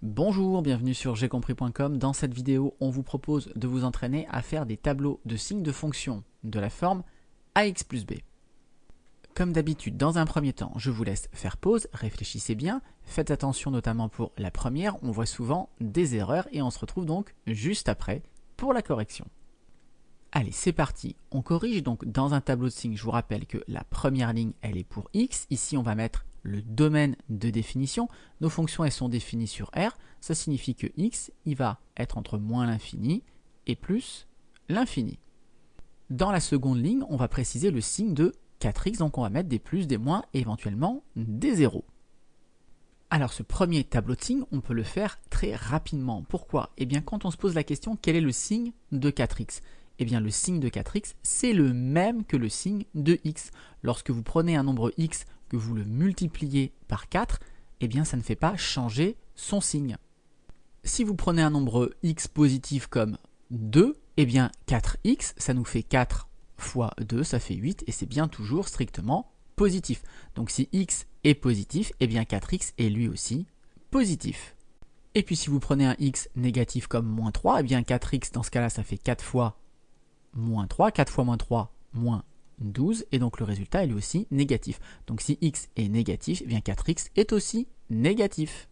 Bonjour, bienvenue sur jeuxcompris.com. Dans cette vidéo, on vous propose de vous entraîner à faire des tableaux de signes de fonction de la forme ax plus b. Comme d'habitude, dans un premier temps, je vous laisse faire pause, réfléchissez bien, faites attention notamment pour la première, on voit souvent des erreurs et on se retrouve donc juste après pour la correction. Allez, c'est parti, on corrige donc dans un tableau de signes. Je vous rappelle que la première ligne, elle est pour x, ici on va mettre le domaine de définition. Nos fonctions elles sont définies sur R, ça signifie que x il va être entre moins l'infini et plus l'infini. Dans la seconde ligne, on va préciser le signe de 4x, donc on va mettre des plus, des moins et éventuellement des zéros. Alors ce premier tableau de signes, on peut le faire très rapidement. Pourquoi? Eh bien quand on se pose la question quel est le signe de 4x? Eh bien le signe de 4x c'est le même que le signe de x. Lorsque vous prenez un nombre x, que vous le multipliez par 4, eh bien ça ne fait pas changer son signe. Si vous prenez un nombre x positif comme 2, eh bien 4x, ça nous fait 4 fois 2, ça fait 8, et c'est bien toujours strictement positif. Donc si x est positif, eh bien 4x est lui aussi positif. Et puis si vous prenez un x négatif comme moins 3, eh bien 4x dans ce cas-là, ça fait 4 fois moins 3, 4 fois moins 3, moins 12, et donc le résultat est lui aussi négatif. Donc si x est négatif, eh bien 4x est aussi négatif.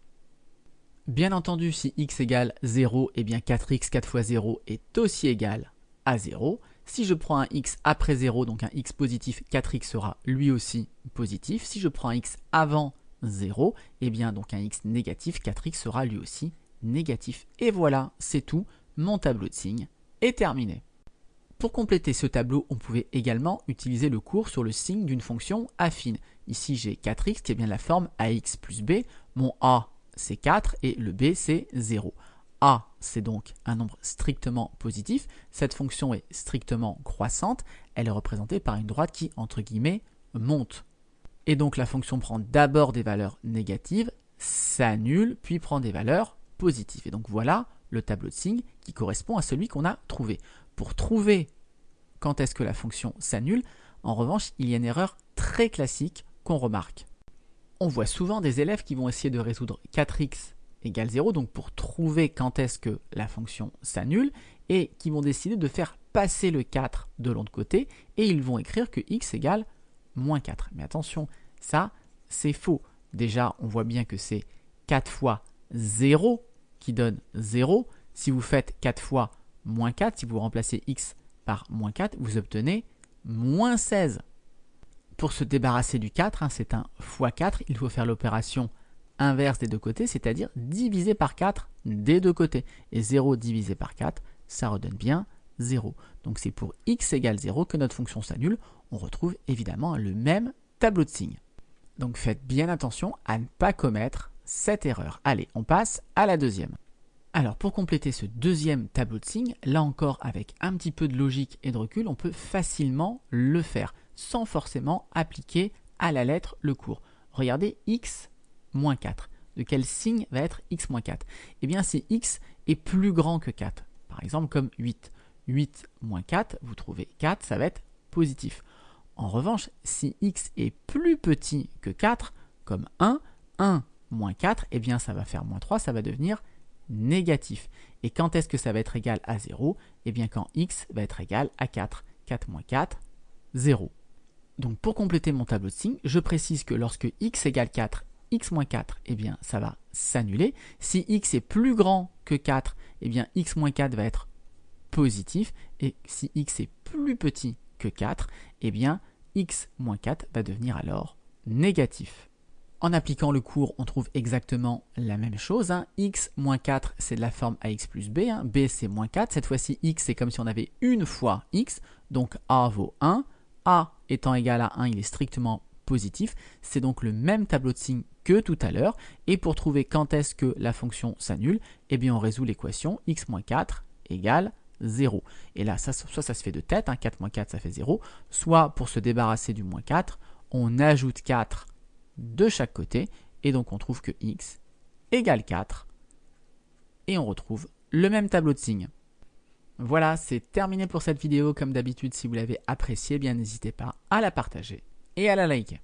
Bien entendu, si x égale 0, eh bien 4x 4 fois 0 est aussi égal à 0. Si je prends un x après 0, donc un x positif, 4x sera lui aussi positif. Si je prends un x avant 0, eh bien donc un x négatif, 4x sera lui aussi négatif. Et voilà, c'est tout, mon tableau de signes est terminé. Pour compléter ce tableau, on pouvait également utiliser le cours sur le signe d'une fonction affine. Ici, j'ai 4x qui est bien la forme ax plus b. Mon a, c'est 4 et le b, c'est 0. A, c'est donc un nombre strictement positif. Cette fonction est strictement croissante. Elle est représentée par une droite qui, entre guillemets, monte. Et donc, la fonction prend d'abord des valeurs négatives, s'annule, puis prend des valeurs positives. Et donc, voilà le tableau de signes qui correspond à celui qu'on a trouvé. Pour trouver quand est-ce que la fonction s'annule, en revanche, il y a une erreur très classique qu'on remarque. On voit souvent des élèves qui vont essayer de résoudre 4x égale 0, donc pour trouver quand est-ce que la fonction s'annule, et qui vont décider de faire passer le 4 de l'autre côté, et ils vont écrire que x égale moins 4. Mais attention, ça, c'est faux. Déjà, on voit bien que c'est 4 fois 0 qui donne 0. Si vous faites 4 fois moins 4, si vous remplacez x par moins 4, vous obtenez moins 16. Pour se débarrasser du 4, c'est un fois 4, il faut faire l'opération inverse des deux côtés, c'est-à-dire diviser par 4 des deux côtés. Et 0 divisé par 4, ça redonne bien 0. Donc c'est pour x égale 0 que notre fonction s'annule. On retrouve évidemment le même tableau de signes. Donc faites bien attention à ne pas commettre cette erreur. Allez, on passe à la deuxième. Alors pour compléter ce deuxième tableau de signes, là encore avec un petit peu de logique et de recul, on peut facilement le faire sans forcément appliquer à la lettre le cours. Regardez x moins 4. De quel signe va être x moins 4? Eh bien si x est plus grand que 4, par exemple comme 8. 8 moins 4, vous trouvez 4, ça va être positif. En revanche, si x est plus petit que 4, comme 1, 1 moins 4, eh bien ça va faire moins 3, ça va devenir négatif. Et quand est-ce que ça va être égal à 0? Eh bien quand x va être égal à 4. 4 moins 4, 0. Donc pour compléter mon tableau de signes, je précise que lorsque x égale 4, x moins 4, eh bien ça va s'annuler. Si x est plus grand que 4, eh bien x moins 4 va être positif. Et si x est plus petit que 4, eh bien x moins 4 va devenir alors négatif. En appliquant le cours, on trouve exactement la même chose. X moins 4, c'est de la forme ax plus b. B, c'est moins 4. Cette fois-ci, x, c'est comme si on avait une fois x. Donc a vaut 1. A étant égal à 1, il est strictement positif. C'est donc le même tableau de signes que tout à l'heure. Et pour trouver quand est-ce que la fonction s'annule, eh bien on résout l'équation x moins 4 égale 0. Et là, soit ça se fait de tête, 4 moins 4, ça fait 0. Soit pour se débarrasser du moins 4, on ajoute 4 de chaque côté, et donc on trouve que x égale 4, et on retrouve le même tableau de signes. Voilà, c'est terminé pour cette vidéo. Comme d'habitude, si vous l'avez appréciée, bien n'hésitez pas à la partager et à la liker.